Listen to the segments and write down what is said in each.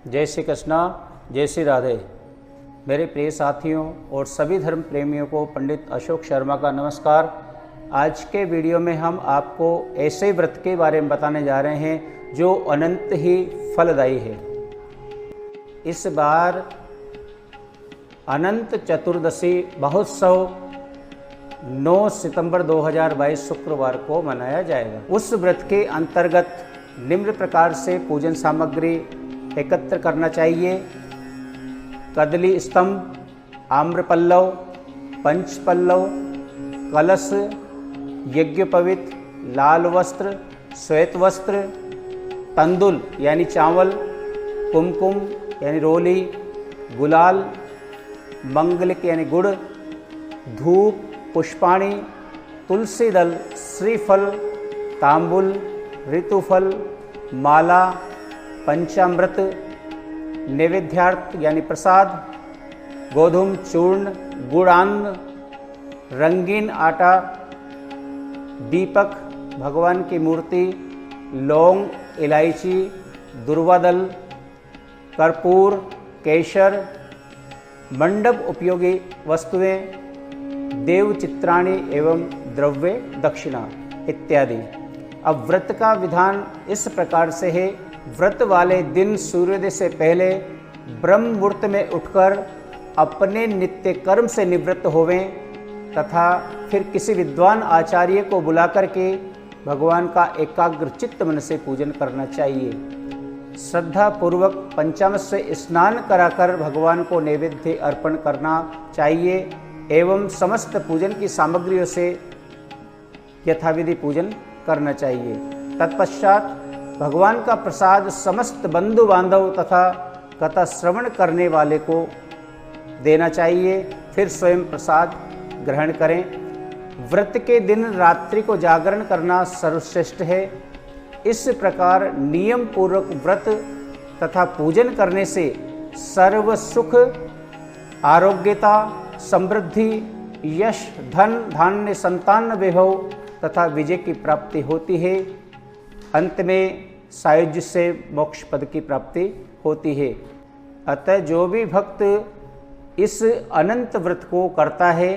जय श्री कृष्णा, जय श्री राधे। मेरे प्रिय साथियों और सभी धर्म प्रेमियों को पंडित अशोक शर्मा का नमस्कार। आज के वीडियो में हम आपको ऐसे व्रत के बारे में बताने जा रहे हैं जो अनंत ही फलदायी है। इस बार अनंत चतुर्दशी महोत्सव 9 सितंबर 2022 शुक्रवार को मनाया जाएगा। उस व्रत के अंतर्गत निम्न प्रकार से पूजन सामग्री एकत्र करना चाहिए। कदली स्तंभ, आम्रपल्लव, पंचपल्लव, कलश, यज्ञोपवीत, लाल वस्त्र, श्वेत वस्त्र, तंदुल यानी चावल, कुमकुम यानी रोली, गुलाल, मंगलिक यानी गुड़, धूप, पुष्पाणी, तुलसी दल, श्रीफल, तांबुल, ऋतुफल, माला, पंचामृत, नैवेद्यार्थ यानी प्रसाद, गोधूम चूर्ण, गुड़ान्न, रंगीन आटा, दीपक, भगवान की मूर्ति, लौंग, इलायची, दुर्वा दल, कर्पूर, केसर, मंडप उपयोगी वस्तुएं, देव चित्राणी एवं द्रव्य दक्षिणा इत्यादि। अब व्रत का विधान इस प्रकार से है। व्रत वाले दिन सूर्योदय से पहले ब्रह्म मुहूर्त में उठकर अपने नित्य कर्म से निवृत्त होवें तथा फिर किसी विद्वान आचार्य को बुला करके भगवान का एकाग्र चित्त मन से पूजन करना चाहिए। श्रद्धा पूर्वक पंचामृत से स्नान कराकर भगवान को नैवेद्य अर्पण करना चाहिए एवं समस्त पूजन की सामग्रियों से यथाविधि पूजन करना चाहिए। तत्पश्चात भगवान का प्रसाद समस्त बंधु बांधव तथा कथा श्रवण करने वाले को देना चाहिए, फिर स्वयं प्रसाद ग्रहण करें। व्रत के दिन रात्रि को जागरण करना सर्वश्रेष्ठ है। इस प्रकार नियम पूर्वक व्रत तथा पूजन करने से सर्व सुख, आरोग्यता, समृद्धि, यश, धन, धान्य, संतान वैभव तथा विजय की प्राप्ति होती है। अंत में सायुज्य से मोक्ष पद की प्राप्ति होती है। अतः जो भी भक्त इस अनंत व्रत को करता है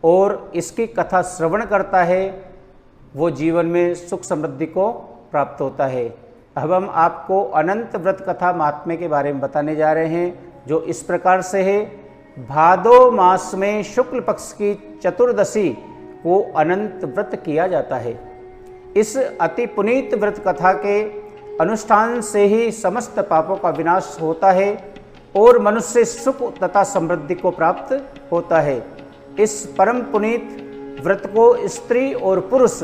और इसकी कथा श्रवण करता है वो जीवन में सुख समृद्धि को प्राप्त होता है। अब हम आपको अनंत व्रत कथा महात्म्य के बारे में बताने जा रहे हैं जो इस प्रकार से है। भादो मास में शुक्ल पक्ष की चतुर्दशी को अनंत व्रत किया जाता है। इस अति पुनीत व्रत कथा के अनुष्ठान से ही समस्त पापों का विनाश होता है और मनुष्य सुख तथा समृद्धि को प्राप्त होता है। इस परम पुनीत व्रत को स्त्री और पुरुष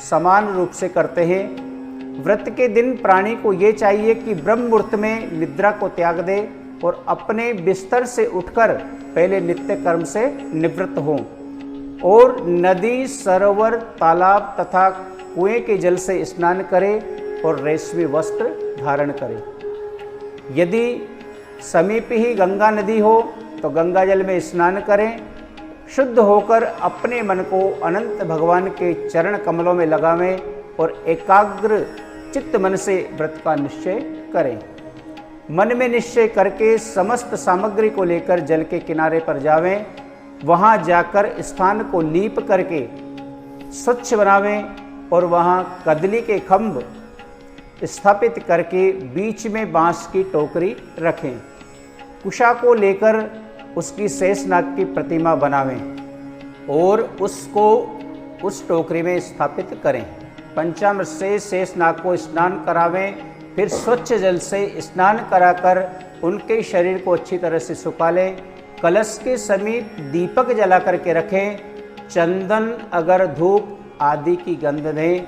समान रूप से करते हैं। व्रत के दिन प्राणी को ये चाहिए कि ब्रह्म मुहूर्त में निद्रा को त्याग दे और अपने बिस्तर से उठकर पहले नित्य कर्म से निवृत्त हों और नदी, सरोवर, तालाब तथा कुएं के जल से स्नान करें और रेशमी वस्त्र धारण करें। यदि समीप ही गंगा नदी हो तो गंगा जल में स्नान करें। शुद्ध होकर अपने मन को अनंत भगवान के चरण कमलों में लगावें और एकाग्र चित्त मन से व्रत का निश्चय करें। मन में निश्चय करके समस्त सामग्री को लेकर जल के किनारे पर जावें। वहां जाकर स्थान को लीप करके स्वच्छ बनावें और वहां कदली के खंभ स्थापित करके बीच में बांस की टोकरी रखें। कुशा को लेकर उसकी शेषनाग की प्रतिमा बनावें और उसको उस टोकरी में स्थापित करें। पंचामृत से शेषनाग को स्नान करावें, फिर स्वच्छ जल से स्नान कराकर उनके शरीर को अच्छी तरह से सुखा लें। कलश के समीप दीपक जला करके रखें। चंदन, अगर, धूप आदि की गंध दें।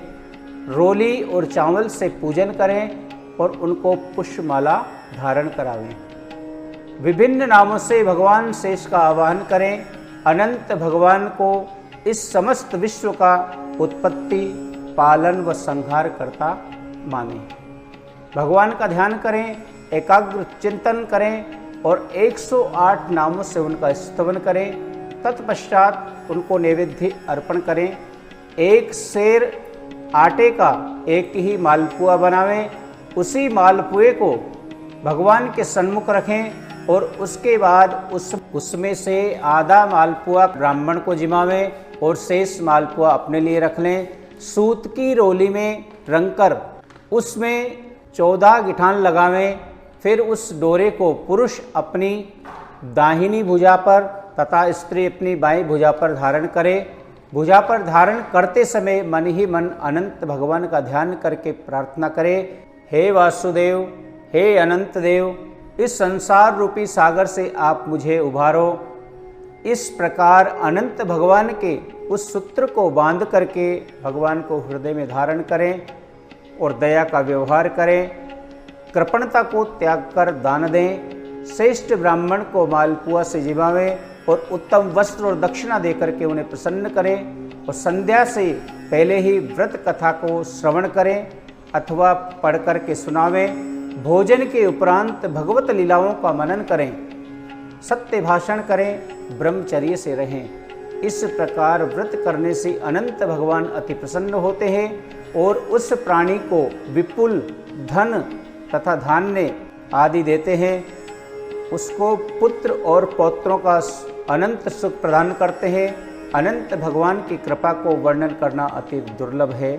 रोली और चावल से पूजन करें और उनको पुष्पमाला धारण करावें। विभिन्न नामों से भगवान शेष का आवाहन करें। अनंत भगवान को इस समस्त विश्व का उत्पत्ति, पालन व संहार करता माने। भगवान का ध्यान करें, एकाग्र चिंतन करें और 108 नामों से उनका स्तवन करें। तत्पश्चात उनको नैवेद्य अर्पण करें। एक सेर आटे का एक ही मालपुआ बनावें। उसी मालपुए को भगवान के सन्मुख रखें और उसके बाद उसमें से आधा मालपुआ ब्राह्मण को जिमावें और शेष मालपुआ अपने लिए रख लें। सूत की रोली में रंगकर उसमें 14 गिठान लगावें। फिर उस डोरे को पुरुष अपनी दाहिनी भुजा पर तथा स्त्री अपनी बाईं भुजा पर धारण करे। भुजा पर धारण करते समय मन ही मन अनंत भगवान का ध्यान करके प्रार्थना करे, हे वासुदेव, हे अनंत देव, इस संसार रूपी सागर से आप मुझे उभारो। इस प्रकार अनंत भगवान के उस सूत्र को बांध करके भगवान को हृदय में धारण करें और दया का व्यवहार करें। कृपणता को त्याग कर दान दें। श्रेष्ठ ब्राह्मण को मालपुआ से जिमावें और उत्तम वस्त्र और दक्षिणा देकर के उन्हें प्रसन्न करें और संध्या से पहले ही व्रत कथा को श्रवण करें अथवा पढ़ कर के सुनावें। भोजन के उपरांत भगवत लीलाओं का मनन करें, सत्य भाषण करें, ब्रह्मचर्य से रहें। इस प्रकार व्रत करने से अनंत भगवान अति प्रसन्न होते हैं और उस प्राणी को विपुल धन तथा धान्य आदि देते हैं। उसको पुत्र और पौत्रों का अनंत सुख प्रदान करते हैं। अनंत भगवान की कृपा को वर्णन करना अति दुर्लभ है।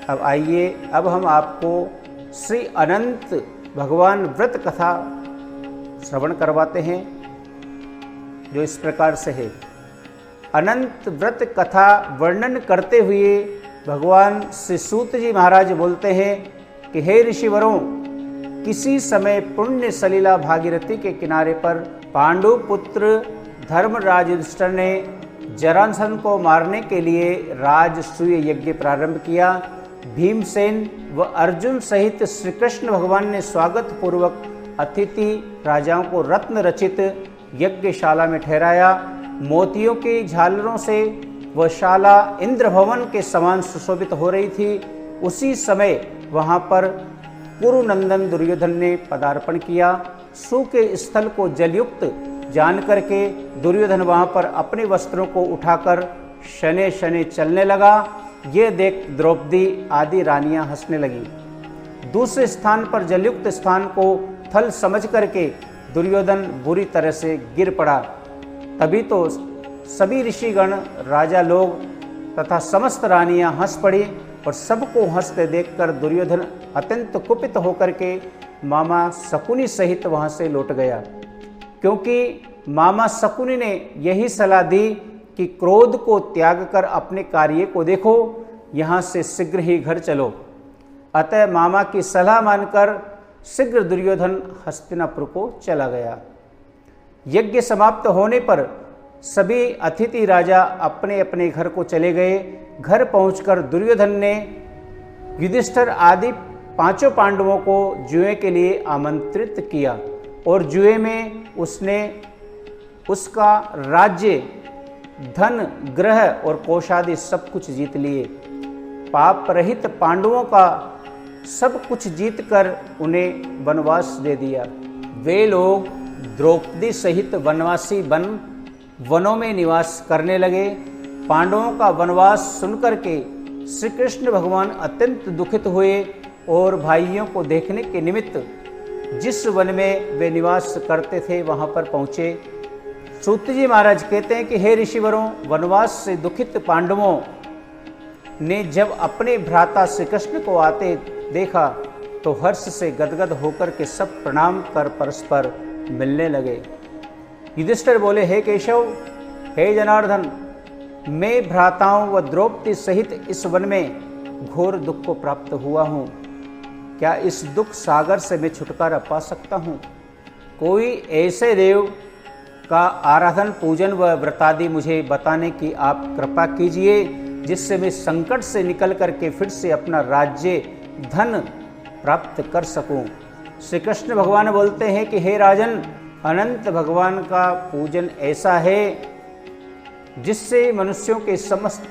अब आइए, अब हम आपको श्री अनंत भगवान व्रत कथा श्रवण करवाते हैं, जो इस प्रकार से है। अनंत व्रत कथा वर्णन करते हुए भगवान श्री सूत जी महाराज बोलते हैं कि हे ऋषिवरों, किसी समय पुण्य सलीला भागीरथी के किनारे पर पांडु पुत्र धर्मराज युधिष्ठिर ने जरासंध को मारने के लिए राजसूय यज्ञ प्रारंभ किया। भीमसेन व अर्जुन सहित श्री कृष्ण भगवान ने स्वागत पूर्वक अतिथि राजाओं को रत्न रचित यज्ञशाला में ठहराया। मोतियों की झालरों से वह शाला इंद्र भवन के समान सुशोभित हो रही थी। उसी समय वहां पर कुरुनंदन दुर्योधन ने पदार्पण किया। सूखे स्थल को जलयुक्त जान करके दुर्योधन वहां पर अपने वस्त्रों को उठाकर शने शने चलने लगा। ये देख द्रौपदी आदि रानियां हंसने लगीं। दूसरे स्थान पर जलयुक्त स्थान को थल समझ करके दुर्योधन बुरी तरह से गिर पड़ा। तभी तो सभी ऋषिगण, राजा लोग तथा समस्त रानियां हंस पड़ी और सबको हंसते देखकर दुर्योधन अत्यंत कुपित होकर के मामा शकुनी सहित वहां से लौट गया, क्योंकि मामा शकुनी ने यही सलाह दी कि क्रोध को त्याग कर अपने कार्य को देखो, यहाँ से शीघ्र ही घर चलो। अतः मामा की सलाह मानकर शीघ्र दुर्योधन हस्तिनापुर को चला गया। यज्ञ समाप्त होने पर सभी अतिथि राजा अपने अपने घर को चले गए। घर पहुंचकर दुर्योधन ने युधिष्ठिर आदि 5 पांडवों को जुए के लिए आमंत्रित किया और जुए में उसने उसका राज्य, धन, ग्रह और कोषादि सब कुछ जीत लिए। पाप रहित पांडवों का सब कुछ जीतकर उन्हें वनवास दे दिया। वे लोग द्रौपदी सहित वनवासी वनों में निवास करने लगे। पांडवों का वनवास सुनकर के श्री कृष्ण भगवान अत्यंत दुखित हुए और भाइयों को देखने के निमित्त जिस वन में वे निवास करते थे वहां पर पहुंचे। सूत जी महाराज कहते हैं कि हे ऋषिवरों, वनवास से दुखित पांडवों ने जब अपने भ्राता श्री कृष्ण को आते देखा तो हर्ष से गदगद होकर के सब प्रणाम कर परस्पर मिलने लगे। युधिष्ठिर बोले, हे केशव, हे जनार्दन, मैं भ्राताओं व द्रौपदी सहित इस वन में घोर दुख को प्राप्त हुआ हूँ। क्या इस दुख सागर से मैं छुटकारा पा सकता हूँ? कोई ऐसे देव का आराधन, पूजन व व्रतादि मुझे बताने की आप कृपा कीजिए, जिससे मैं संकट से निकल करके फिर से अपना राज्य, धन प्राप्त कर सकूं। श्री कृष्ण भगवान बोलते हैं कि हे राजन, अनंत भगवान का पूजन ऐसा है जिससे मनुष्यों के समस्त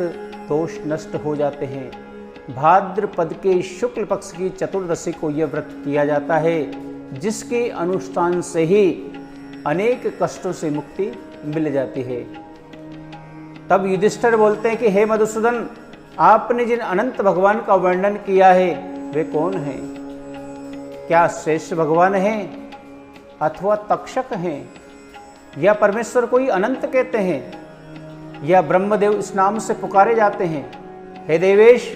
दोष नष्ट हो जाते हैं। भाद्रपद के शुक्ल पक्ष की चतुर्दशी को यह व्रत किया जाता है, जिसके अनुष्ठान से ही अनेक कष्टों से मुक्ति मिल जाती है। तब युधिष्ठिर बोलते हैं कि हे मधुसूदन, आपने जिन अनंत भगवान का वर्णन किया है वे कौन हैं? क्या शेष भगवान हैं अथवा तक्षक हैं, या परमेश्वर कोई अनंत कहते हैं, या ब्रह्मदेव इस नाम से पुकारे जाते हैं? हे देवेश,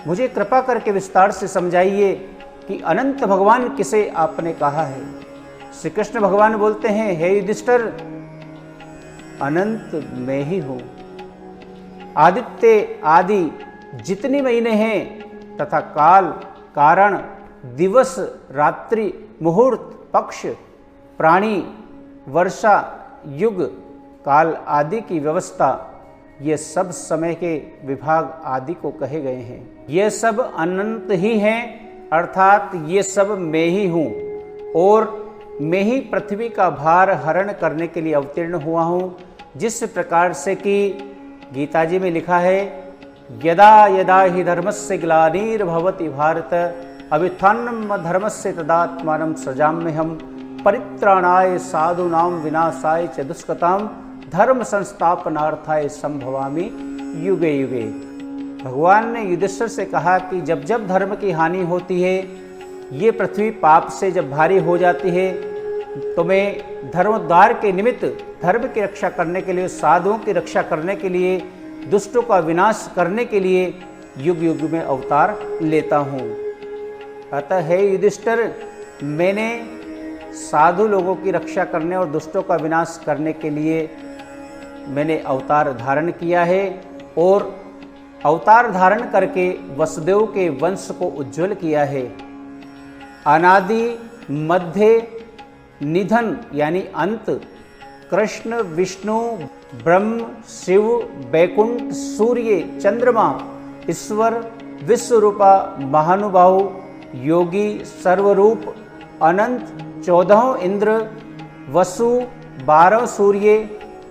मुझे कृपा करके विस्तार से समझाइए कि अनंत भगवान किसे आपने कहा है। श्री कृष्ण भगवान बोलते हैं, हे युधिष्ठिर, अनंत मैं ही हूं। आदित्य आदि जितनी महीने हैं तथा काल, कारण, दिवस, रात्रि, मुहूर्त, पक्ष, प्राणी, वर्षा, युग, काल आदि की व्यवस्था, ये सब समय के विभाग आदि को कहे गए हैं। ये सब अनंत ही हैं, अर्थात ये सब मैं ही हूँ और मैं ही पृथ्वी का भार हरण करने के लिए अवतीर्ण हुआ हूँ। जिस प्रकार से कि गीता जी में लिखा है, यदा यदा हि धर्मस्य ग्लानिर्भवति भारत अभ्युत्थानं धर्मस्य तदात्मानं सृजाम्यहम् परित्राणाय साधूनां विनाशाय च दुष्कृतां धर्म संस्थापनार्थाय संभवामि युगे युगे। भगवान ने युधिष्ठिर से कहा कि जब जब धर्म की हानि होती है, ये पृथ्वी पाप से जब भारी हो जाती है, तो मैं धर्मोद्धार के निमित्त धर्म की रक्षा करने के लिए, साधुओं की रक्षा करने के लिए, दुष्टों का विनाश करने के लिए युग युग में अवतार लेता हूँ। अतः हे युधिष्ठिर, मैंने साधु लोगों की रक्षा करने और दुष्टों का विनाश करने के लिए मैंने अवतार धारण किया है और अवतार धारण करके वसुदेव के वंश को उज्जवल किया है। अनादि, मध्य, निधन यानी अंत, कृष्ण, विष्णु, ब्रह्म, शिव, बैकुंठ, सूर्य, चंद्रमा, ईश्वर, विश्वरूपा, महानुभाव, योगी, सर्वरूप, अनंत, 14 इंद्र, वसु, 12 सूर्य,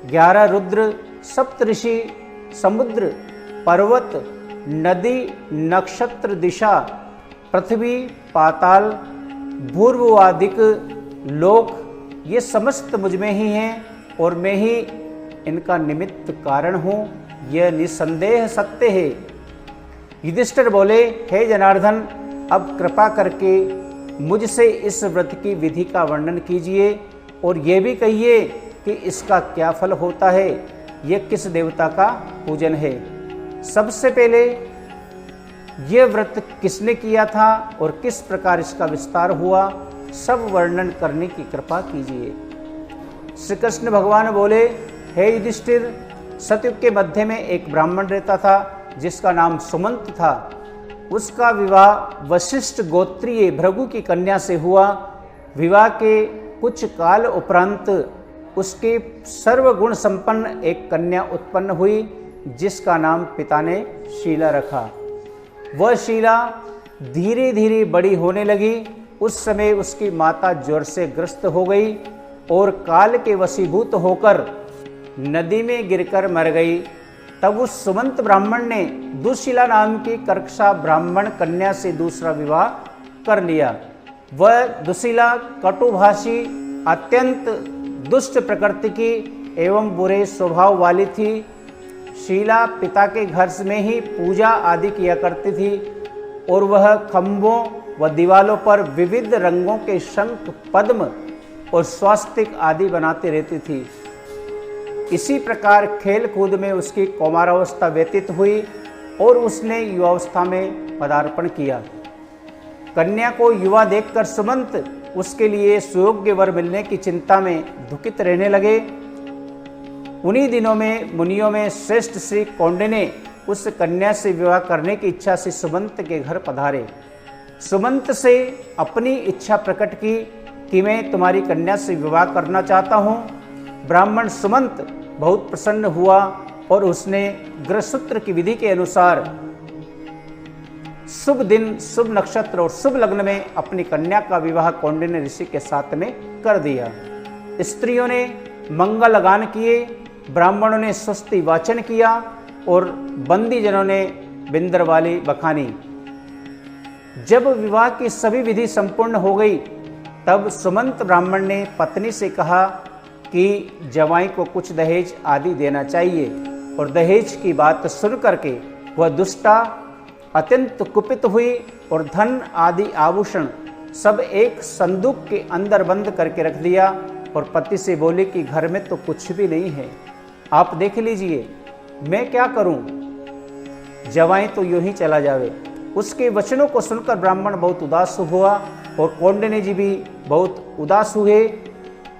11 रुद्र, सप्तऋषि, समुद्र, पर्वत, नदी, नक्षत्र, दिशा, पृथ्वी, पाताल, भूर्भुवादिक लोक, ये समस्त मुझ में ही हैं और मैं ही इनका निमित्त कारण हूँ। यह निसंदेह सत्य है। युधिष्ठिर बोले, हे जनार्दन, अब कृपा करके मुझसे इस व्रत की विधि का वर्णन कीजिए और ये भी कहिए कि इसका क्या फल होता है, यह किस देवता का पूजन है। सबसे पहले यह व्रत किसने किया था और किस प्रकार इसका विस्तार हुआ, सब वर्णन करने की कृपा कीजिए। श्री कृष्ण भगवान बोले, हे युधिष्ठिर, सतयुग के मध्य में एक ब्राह्मण रहता था जिसका नाम सुमंत था। उसका विवाह वशिष्ठ गोत्रीय भृगु की कन्या से हुआ। विवाह के कुछ काल उपरांत उसके सर्वगुण संपन्न एक कन्या उत्पन्न हुई जिसका नाम पिता ने शीला रखा। वह शीला धीरे धीरे बड़ी होने लगी। उस समय उसकी माता ज्वर से ग्रस्त हो गई और काल के वशीभूत होकर नदी में गिरकर मर गई। तब उस सुमंत ब्राह्मण ने दुशीला नाम की कर्कशा ब्राह्मण कन्या से दूसरा विवाह कर लिया। वह दुशीला कटुभाषी, अत्यंत दुष्ट प्रकृति की एवं बुरे स्वभाव वाली थी। शीला पिता के घर में ही पूजा आदि किया करती थी और वह खंभों व दीवालों पर विविध रंगों के शंख, पद्म और स्वास्तिक आदि बनाती रहती थी। इसी प्रकार खेल कूद में उसकी कौमारावस्था व्यतीत हुई और उसने युवावस्था में पदार्पण किया। कन्या को युवा देखकर सुमंत उसके लिए सुयोग्य वर मिलने की चिंता में दुखित रहने लगे। उन्हीं दिनों में मुनियों में श्रेष्ठ श्री कौंडिन्य ने उस कन्या से विवाह करने की इच्छा से सुमंत के घर पधारे। सुमंत से अपनी इच्छा प्रकट की कि मैं तुम्हारी कन्या से विवाह करना चाहता हूँ। ब्राह्मण सुमंत बहुत प्रसन्न हुआ और उसने गृहसूत्र की विधि के अनुसार शुभ दिन, शुभ नक्षत्र और शुभ लग्न में अपनी कन्या का विवाह कौंडिन्य ऋषि के साथ में कर दिया। स्त्रियों ने मंगलगान किए, ब्राह्मणों ने स्वस्ति वाचन किया और बंदीजनों ने बिंदरवाली बखानी। जब विवाह की सभी विधि संपूर्ण हो गई तब सुमंत ब्राह्मण ने पत्नी से कहा कि जवाई को कुछ दहेज आदि देना चाहिए और दहेज की बात सुन करके वह दुष्टा अत्यंत कुपित हुई और धन आदि आभूषण सब एक संदूक के अंदर बंद करके रख दिया और पति से बोली कि घर में तो कुछ भी नहीं है, आप देख लीजिए, मैं क्या करूं, जवाई तो यूं ही चला जावे। उसके वचनों को सुनकर ब्राह्मण बहुत उदास हुआ और कौंडिन्य जी भी बहुत उदास हुए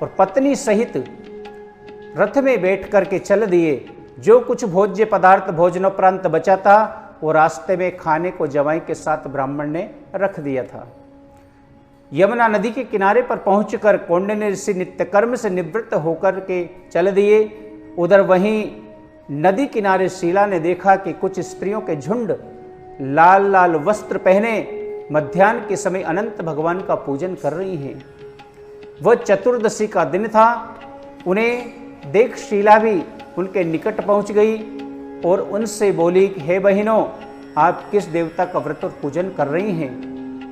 और पत्नी सहित रथ में बैठ करके चल दिए। जो कुछ भोज्य पदार्थ भोजनोपरांत बचा था वो रास्ते में खाने को जवाई के साथ ब्राह्मण ने रख दिया था। यमुना नदी के किनारे पर पहुंचकर कौंडिन्य ऋषि नित्य कर्म से निवृत्त होकर के चल दिए। उधर वहीं नदी किनारे शीला ने देखा कि कुछ स्त्रियों के झुंड लाल लाल वस्त्र पहने मध्याह्न के समय अनंत भगवान का पूजन कर रही हैं। वह चतुर्दशी का दिन था। उन्हें देख शीला भी उनके निकट पहुंच गई और उनसे बोली कि हे बहनों, आप किस देवता का व्रत और पूजन कर रही हैं?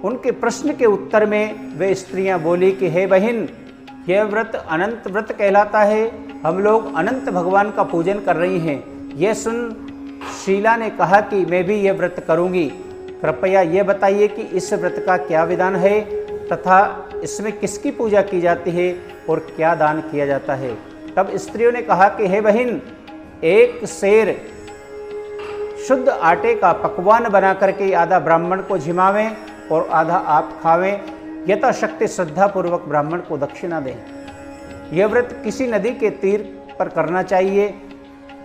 उनके प्रश्न के उत्तर में वे स्त्रियां बोली कि हे बहन, यह व्रत अनंत व्रत कहलाता है, हम लोग अनंत भगवान का पूजन कर रही हैं। यह सुन शीला ने कहा कि मैं भी यह व्रत करूंगी, कृपया यह बताइए कि इस व्रत का क्या विधान है तथा इसमें किसकी पूजा की जाती है और क्या दान किया जाता है। तब स्त्रियों ने कहा कि हे बहन, एक सेर शुद्ध आटे का पकवान बना करके आधा ब्राह्मण को झिमावें और आधा आप खावें, यथाशक्ति श्रद्धापूर्वक ब्राह्मण को दक्षिणा दें। यह व्रत किसी नदी के तीर पर करना चाहिए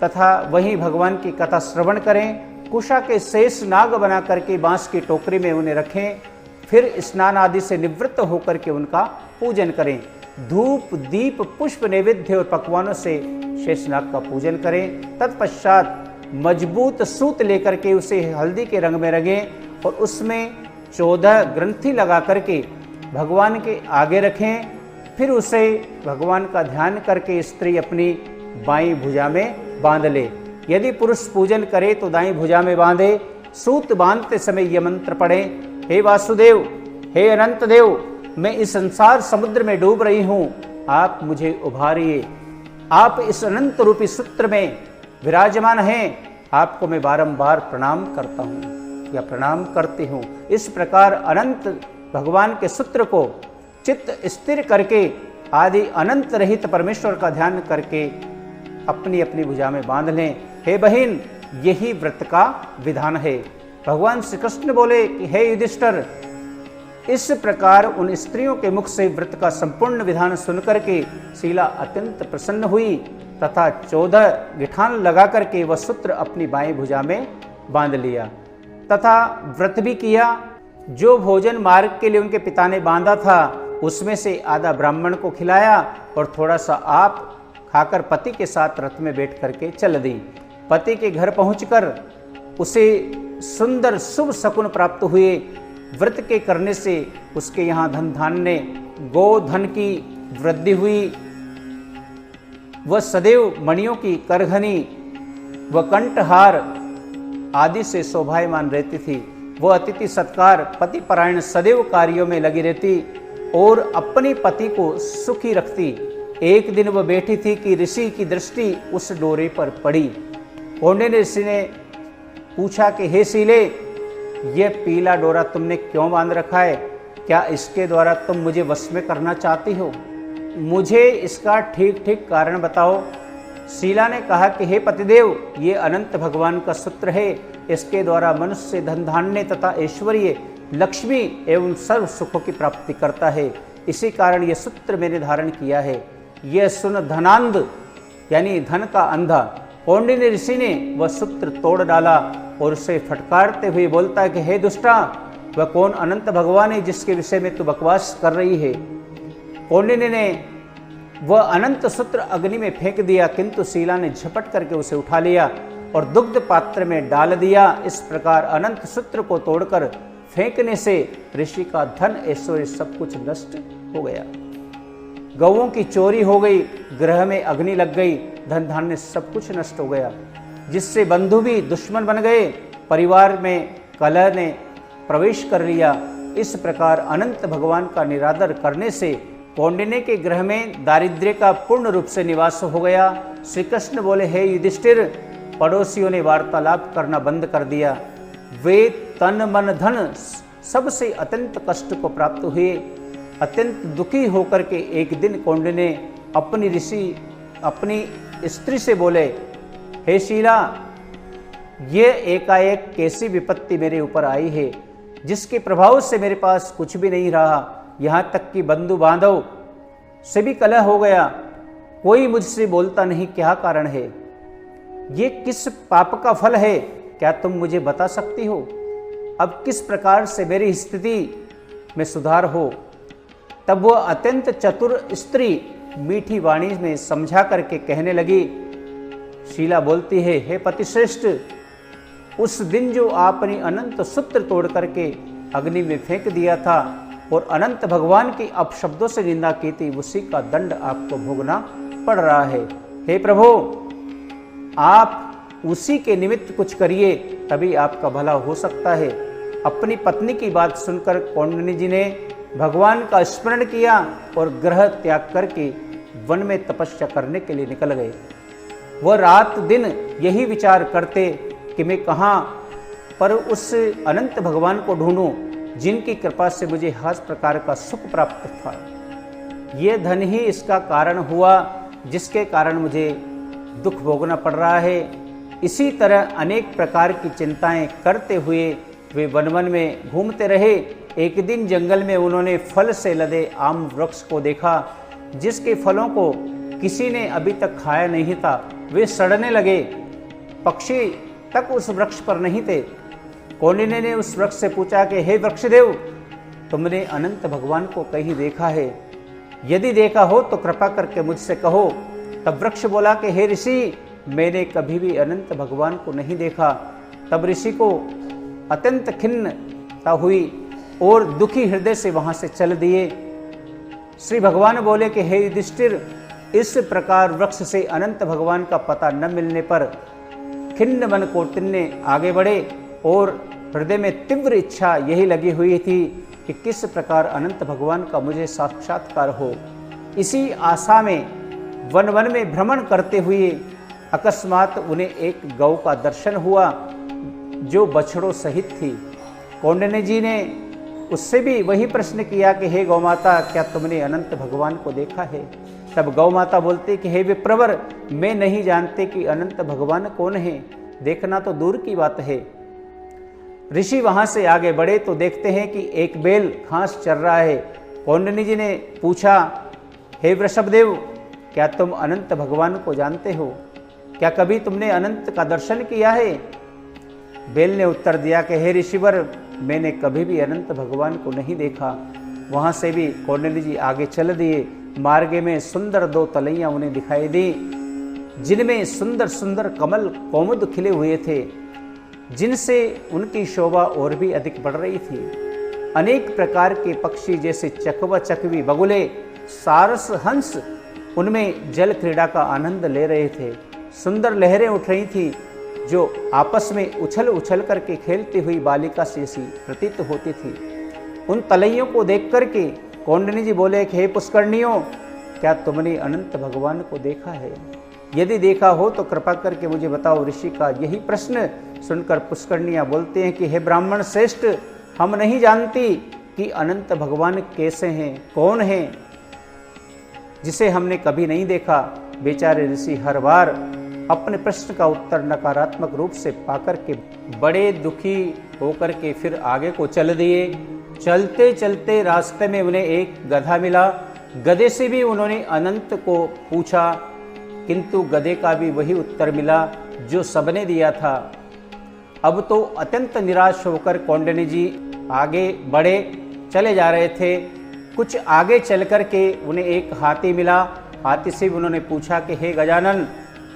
तथा वहीं भगवान की कथा श्रवण करें। कुशा के शेष नाग बना करके बांस की टोकरी में उन्हें रखें, फिर स्नान आदि से निवृत्त होकर के उनका पूजन करें। धूप दीप पुष्प नैवेद्य और पकवानों से शेषनाग का पूजन करें। तत्पश्चात मजबूत सूत लेकर के उसे हल्दी के रंग में रंगें और उसमें 14 ग्रंथि लगा करके भगवान के आगे रखें। फिर उसे भगवान का ध्यान करके स्त्री अपनी बाईं भुजा में बांध ले। यदि पुरुष पूजन करे तो दाईं भुजा में बांधे। सूत बांधते समय यह मंत्र पढ़े, हे वासुदेव, हे अनंत देव, मैं इस संसार समुद्र में डूब रही हूं, आप मुझे उभारिए। आप इस अनंत रूपी सूत्र में विराजमान हैं, आपको मैं बारंबार प्रणाम करता हूं या प्रणाम करती हूं। इस प्रकार अनंत भगवान के सूत्र को चित्त स्थिर करके आदि अनंत रहित परमेश्वर का ध्यान करके अपनी अपनी भुजा में बांध लें। हे बहन, यही व्रत का विधान है। भगवान श्री कृष्ण बोले कि हे युधिष्ठिर, इस प्रकार उन स्त्रियों के मुख से व्रत का संपूर्ण विधान सुनकर के शीला अत्यंत प्रसन्न हुई तथा 14 गिठान लगा करके वह सूत्र अपनी बाएं भुजा में बांध लिया तथा व्रत भी किया। जो भोजन मार्ग के लिए उनके पिता ने बांधा था उसमें से आधा ब्राह्मण को खिलाया और थोड़ा सा आप खाकर पति के साथ रथ में बैठ करके चल दी। पति के घर पहुंचकर उसे सुंदर शुभ शकुन प्राप्त हुए। व्रत के करने से उसके यहाँ धन धान्य गोधन की वृद्धि हुई। वह सदैव मणियों की करघनी व कंठहार आदि से शोभायमान रहती थी। वह अतिथि सत्कार पति परायण सदैव कार्यों में लगी रहती और अपने पति को सुखी रखती। एक दिन वह बैठी थी कि ऋषि की दृष्टि उस डोरे पर पड़ी। कौंडिन्य ऋषि ने पूछा कि हे शीले, यह पीला डोरा तुमने क्यों बांध रखा है? क्या इसके द्वारा तुम मुझे वश में करना चाहती हो? मुझे इसका ठीक ठीक कारण बताओ। शीला ने कहा कि हे पतिदेव, ये अनंत भगवान का सूत्र है। इसके द्वारा मनुष्य धन धान्य तथा ऐश्वर्य लक्ष्मी एवं सर्व सुखों की प्राप्ति करता है। इसी कारण यह सूत्र मैंने धारण किया है। यह सुन धनांध यानी धन का अंधा कौंडिन्य ऋषि ने वह सूत्र तोड़ डाला और उसे फटकारते हुए बोलता है कि हे दुष्टा, वह कौन अनंत भगवान है जिसके विषय में तू बकवास कर रही है? कौंडिन्य ने वह अनंत सूत्र अग्नि में फेंक दिया, किंतु शीला ने झपट करके उसे उठा लिया और दुग्ध पात्र में डाल दिया। इस प्रकार अनंत सूत्र को तोड़कर फेंकने से ऋषि का धन ऐश्वर्य सब कुछ नष्ट हो गया। गौओं की चोरी हो गई, गृह में अग्नि लग गई, धन धान्य सब कुछ नष्ट हो गया, जिससे बंधु भी दुश्मन बन गए। परिवार में कलह ने प्रवेश कर लिया। इस प्रकार अनंत भगवान का निरादर करने से कौंडिन्य के गृह में दारिद्र्य का पूर्ण रूप से निवास हो गया। श्री कृष्ण बोले, हे युधिष्ठिर, पड़ोसियों ने वार्तालाप करना बंद कर दिया। वे तन मन धन सबसे अत्यंत कष्ट को प्राप्त हुए। अत्यंत दुखी होकर के एक दिन कौंडिन्य ने अपनी स्त्री से बोले, हे शीला, ये एकाएक कैसी विपत्ति मेरे ऊपर आई है, जिसके प्रभाव से मेरे पास कुछ भी नहीं रहा। यहाँ तक कि बंधु बांधव से भी कलह हो गया, कोई मुझसे बोलता नहीं, क्या कारण है? ये किस पाप का फल है? क्या तुम मुझे बता सकती हो? अब किस प्रकार से मेरी स्थिति में सुधार हो? तब वह अत्यंत चतुर स्त्री मीठी वाणी में समझा करके कहने लगी। शीला बोलती है, हे पतिश्रेष्ठ, उस दिन जो आपने अनंत सूत्र तोड़ करके अग्नि में फेंक दिया था और अनंत भगवान की अपशब्दों से निंदा की थी, उसी का दंड आपको भोगना पड़ रहा है। हे प्रभु, आप उसी के निमित्त कुछ करिए, तभी आपका भला हो सकता है। अपनी पत्नी की बात सुनकर कौंडिन्य जी ने भगवान का स्मरण किया और गृह त्याग करके वन में तपस्या करने के लिए निकल गए। वह रात दिन यही विचार करते कि मैं कहाँ पर उस अनंत भगवान को ढूंढूं, जिनकी कृपा से मुझे हर प्रकार का सुख प्राप्त था। ये धन ही इसका कारण हुआ जिसके कारण मुझे दुख भोगना पड़ रहा है। इसी तरह अनेक प्रकार की चिंताएं करते हुए वे वन वन में घूमते रहे। एक दिन जंगल में उन्होंने फल से लदे आम वृक्ष को देखा, जिसके फलों को किसी ने अभी तक खाया नहीं था। वे सड़ने लगे, पक्षी तक उस वृक्ष पर नहीं थे। कौंडिन्य ने उस वृक्ष से पूछा कि हे वृक्षदेव, तुमने अनंत भगवान को कहीं देखा है? यदि देखा हो तो कृपा करके मुझसे कहो। तब वृक्ष बोला कि हे ऋषि, मैंने कभी भी अनंत भगवान को नहीं देखा। तब ऋषि को अत्यंत खिन्नता हुई और दुखी हृदय से वहां से चल दिए। श्री भगवान बोले कि हे युधिष्ठिर, इस प्रकार वृक्ष से अनंत भगवान का पता न मिलने पर खिन्न मन कौंडिन्य आगे बढ़े और हृदय में तीव्र इच्छा यही लगी हुई थी कि किस प्रकार अनंत भगवान का मुझे साक्षात्कार हो। इसी आशा में वन वन में भ्रमण करते हुए अकस्मात उन्हें एक गौ का दर्शन हुआ, जो बछड़ों सहित थी। कौंडिन्य जी ने उससे भी वही प्रश्न किया कि हे गौ माता, क्या तुमने अनंत भगवान को देखा है? तब गौ माता बोलती कि हे विप्रवर, मैं नहीं जानते कि अनंत भगवान कौन है, देखना तो दूर की बात है। ऋषि वहां से आगे बढ़े तो देखते हैं कि एक बैल घास चर रहा है। कौंडिन्य जी ने पूछा, हे वृषभदेव, क्या तुम अनंत भगवान को जानते हो? क्या कभी तुमने अनंत का दर्शन किया है? बैल ने उत्तर दिया कि हे ऋषिवर, मैंने कभी भी अनंत भगवान को नहीं देखा। वहां से भी कौंडिन्य जी आगे चल दिए। मार्ग में सुंदर दो तलैयां उन्हें दिखाई दी, जिनमें सुंदर सुंदर कमल कौमुद खिले हुए थे, जिनसे उनकी शोभा और भी अधिक बढ़ रही थी। अनेक प्रकार के पक्षी जैसे चकवा, चकवी, बगुले, सारस, हंस उनमें जल क्रीड़ा का आनंद ले रहे थे। सुंदर लहरें उठ रही थी, जो आपस में उछल उछल करके खेलती हुई बालिका से सी प्रतीत होती थी। उन तलैयों को देख करके कौंडिन्य जी बोले कि हे पुष्करणियों, क्या तुमने अनंत भगवान को देखा है? यदि देखा हो तो कृपा करके मुझे बताओ। ऋषि का यही प्रश्न सुनकर पुष्करणियां बोलते हैं कि हे ब्राह्मण श्रेष्ठ, हम नहीं जानती कि अनंत भगवान कैसे हैं, कौन हैं, जिसे हमने कभी नहीं देखा। बेचारे ऋषि हर बार अपने प्रश्न का उत्तर नकारात्मक रूप से पाकर के बड़े दुखी होकर के फिर आगे को चल दिए। चलते चलते रास्ते में उन्हें एक गधा मिला। गधे से भी उन्होंने अनंत को पूछा, किंतु गधे का भी वही उत्तर मिला जो सबने दिया था। अब तो अत्यंत निराश होकर कौंडिन्य जी आगे बढ़े, चले जा रहे थे। कुछ आगे चल कर के उन्हें एक हाथी मिला। हाथी से उन्होंने पूछा कि हे गजानन,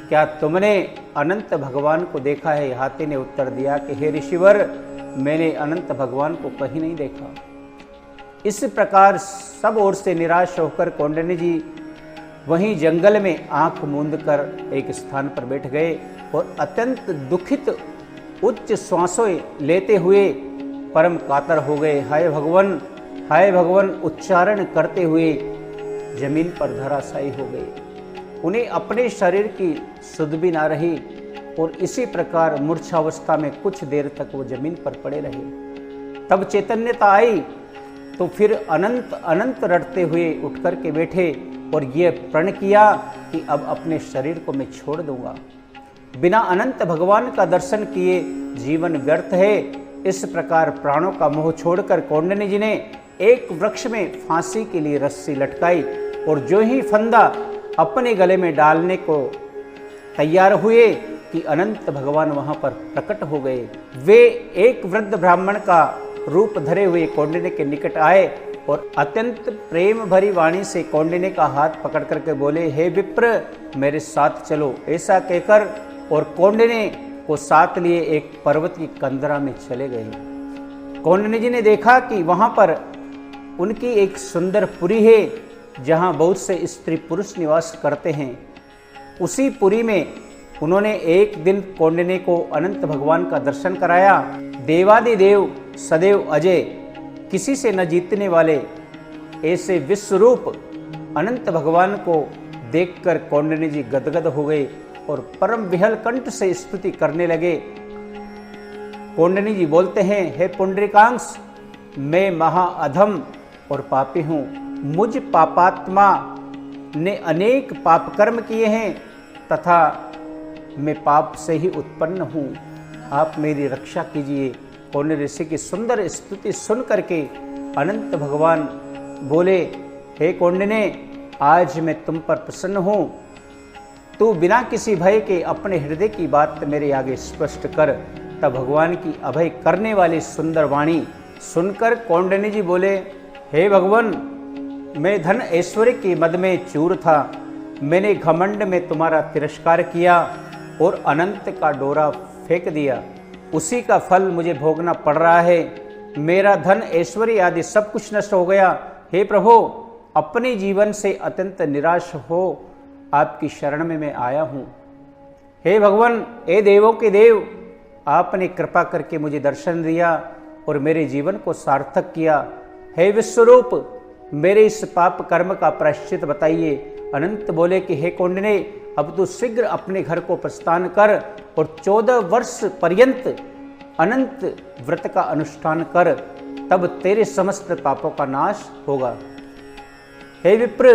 क्या तुमने अनंत भगवान को देखा है? हाथी ने उत्तर दिया कि हे ऋषिवर, मैंने अनंत भगवान को कहीं नहीं देखा। इस प्रकार सब ओर से निराश होकर कौंडिन्य जी वहीं जंगल में आंख मूंद कर एक स्थान पर बैठ गए और अत्यंत दुखित उच्च श्वासों लेते हुए परम कातर हो गए। हाय भगवान, हाय भगवान उच्चारण करते हुए जमीन पर धराशायी हो गए। उन्हें अपने शरीर की सुध भी ना रही और इसी प्रकार मूर्छावस्था में कुछ देर तक वो जमीन पर पड़े रहे। तब चैतन्यता आई तो फिर अनंत अनंत रटते हुए उठ कर के बैठे और ये प्रण किया कि अब अपने शरीर को मैं छोड़ दूंगा, बिना अनंत भगवान का दर्शन किए जीवन व्यर्थ है। इस प्रकार प्राणों का मोह छोड़कर कौंडिन्य जी ने एक वृक्ष में फांसी के लिए रस्सी लटकाई और जो ही फंदा अपने गले में डालने को तैयार हुए कि अनंत भगवान वहां पर प्रकट हो गए। वे एक वृद्ध ब्राह्मण का रूप धरे हुए कौंडिन्य के निकट आए और अत्यंत प्रेम भरी वाणी से कौंडिन्य का हाथ पकड़ करके बोले, हे विप्र मेरे साथ चलो। ऐसा कहकर और कौंडिन्य को साथ लिए एक पर्वत की कंदरा में चले गए। कौंडिन्य जी ने देखा कि वहां पर उनकी एक सुंदर पुरी है जहां बहुत से स्त्री पुरुष निवास करते हैं। उसी पुरी में उन्होंने एक दिन कौंडिन्य को अनंत भगवान का दर्शन कराया। देवादिदेव सदैव अजय, किसी से न जीतने वाले ऐसे विश्वरूप अनंत भगवान को देखकर कौंडिन्य जी गदगद हो गए और परम विहल कंठ से स्तुति करने लगे। कौंडिन्य जी बोलते हैं, हे पुंडरीकांश, मैं महाअधम और पापी हूं। मुझ पापात्मा ने अनेक पाप कर्म किए हैं तथा मैं पाप से ही उत्पन्न हूं, आप मेरी रक्षा कीजिए। कौंडिन्य ऋषि की सुंदर स्तुति सुन करके अनंत भगवान बोले, हे कौंडिन्य, आज मैं तुम पर प्रसन्न हूं। तू बिना किसी भय के अपने हृदय की बात मेरे आगे स्पष्ट कर। तब भगवान की अभय करने वाली सुंदर वाणी सुनकर कौंडिन्य जी बोले, हे भगवान, मैं धन ऐश्वर्य के मद में चूर था। मैंने घमंड में तुम्हारा तिरस्कार किया और अनंत का डोरा फेंक दिया। उसी का फल मुझे भोगना पड़ रहा है। मेरा धन ऐश्वर्य आदि सब कुछ नष्ट हो गया। हे प्रभु, अपने जीवन से अत्यंत निराश हो आपकी शरण में मैं आया हूं। हे भगवान, हे देवों के देव, आपने कृपा करके मुझे दर्शन दिया और मेरे जीवन को सार्थक किया। हे विश्वरूप, मेरे इस पाप कर्म का प्रायश्चित बताइए। अनंत बोले कि हे कौंडिन्य, अब तू शीघ्र अपने घर को प्रस्थान कर और 14 वर्ष पर्यंत अनंत व्रत का अनुष्ठान कर, तब तेरे समस्त पापों का नाश होगा। हे विप्र,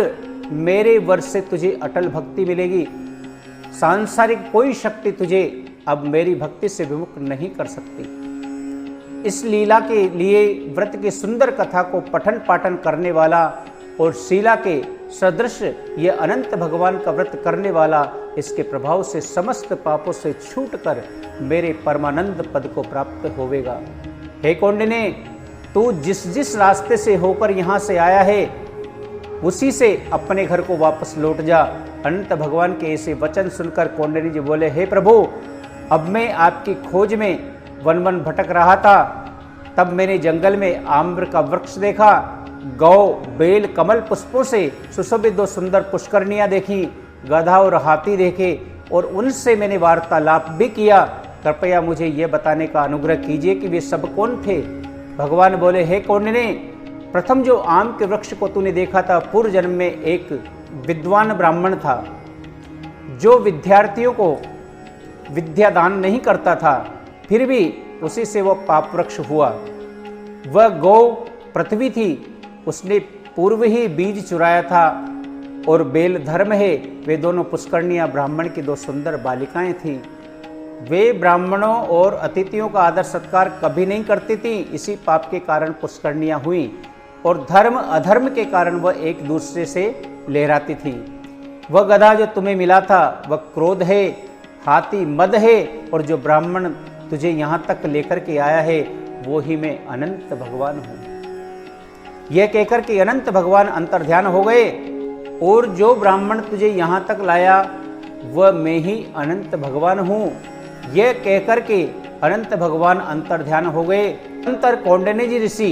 मेरे वर से तुझे अटल भक्ति मिलेगी। सांसारिक कोई शक्ति तुझे अब मेरी भक्ति से विमुख नहीं कर सकती। इस लीला के लिए व्रत की सुंदर कथा को पठन पाठन करने वाला और शीला के सदृश ये अनंत भगवान का व्रत करने वाला इसके प्रभाव से समस्त पापों से छूटकर मेरे परमानंद पद को प्राप्त होवेगा। हे कौंडिन्य, तू जिस जिस रास्ते से होकर यहाँ से आया है उसी से अपने घर को वापस लौट जा। अनंत भगवान के ऐसे वचन सुनकर कौंडिन्य जी बोले, हे प्रभु, अब मैं आपकी खोज में वन वन भटक रहा था। तब मैंने जंगल में आम्र का वृक्ष देखा, गौ, बेल, कमल पुष्पों से सुशोभित 2 सुंदर पुष्करनियां देखी, गधा और हाथी देखे और उनसे मैंने वार्तालाप भी किया। कृपया मुझे यह बताने का अनुग्रह कीजिए कि वे सब कौन थे। भगवान बोले, हे कौंडिन्य, प्रथम जो आम के वृक्ष को तूने देखा था, पूर्व जन्म में एक विद्वान ब्राह्मण था जो विद्यार्थियों को विद्या दान नहीं करता था, फिर भी उसी से वह पाप वृक्ष हुआ। वह गौ पृथ्वी थी, उसने पूर्व ही बीज चुराया था। और बेल धर्म है, वे दोनों पुष्करनियां ब्राह्मण की 2 सुंदर बालिकाएं थीं। वे ब्राह्मणों और अतिथियों का आदर सत्कार कभी नहीं करती थीं, इसी पाप के कारण पुष्करनियां हुई। और धर्म अधर्म के कारण वह एक दूसरे से लहराती थी। वह गधा जो तुम्हें मिला था वह क्रोध है, हाथी मद है, और जो ब्राह्मण तुझे यहाँ तक लेकर के आया है वो ही मैं अनंत भगवान हूँ। यह कहकर कि अनंत भगवान अंतर्ध्यान हो गए और जो ब्राह्मण तुझे यहाँ तक लाया वह मैं ही अनंत भगवान हूँ। यह कहकर के अनंत भगवान अंतर्ध्यान हो गए। अंतर कौंडिन्य जी ऋषि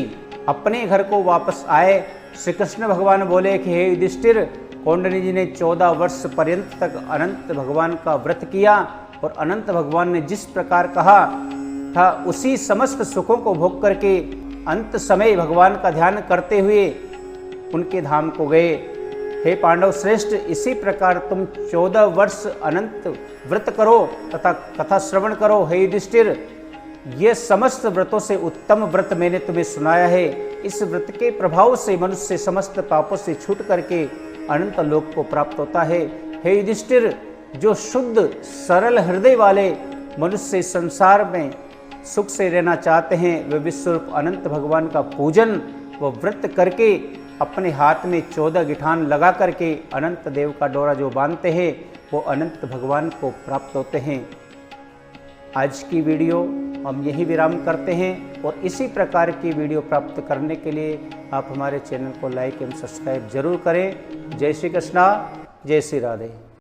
अपने घर को वापस आए। श्री कृष्ण भगवान बोले कि हे युधिष्ठिर, कौंडिन्य जी ने 14 वर्ष पर्यंत तक अनंत भगवान का व्रत किया और अनंत भगवान ने जिस प्रकार कहा था उसी समस्त सुखों को भोग करके अंत समय भगवान का ध्यान करते हुए उनके धाम को गए। हे पांडव श्रेष्ठ, इसी प्रकार तुम 14 वर्ष अनंत व्रत करो तथा कथा श्रवण करो। हे युधिष्ठिर, ये समस्त व्रतों से उत्तम व्रत मैंने तुम्हें सुनाया है। इस व्रत के प्रभाव से मनुष्य समस्त पापों से छूट करके अनंत लोक को प्राप्त होता है। हे युधिष्ठिर, जो शुद्ध सरल हृदय वाले मनुष्य संसार में सुख से रहना चाहते हैं, वे विश्वरूप अनंत भगवान का पूजन व व्रत करके अपने हाथ में 14 गिठान लगा करके अनंत देव का डोरा जो बांधते हैं, वो अनंत भगवान को प्राप्त होते हैं। आज की वीडियो हम यही विराम करते हैं और इसी प्रकार की वीडियो प्राप्त करने के लिए आप हमारे चैनल को लाइक एवं सब्सक्राइब जरूर करें। जय श्री कृष्णा, जय श्री राधे।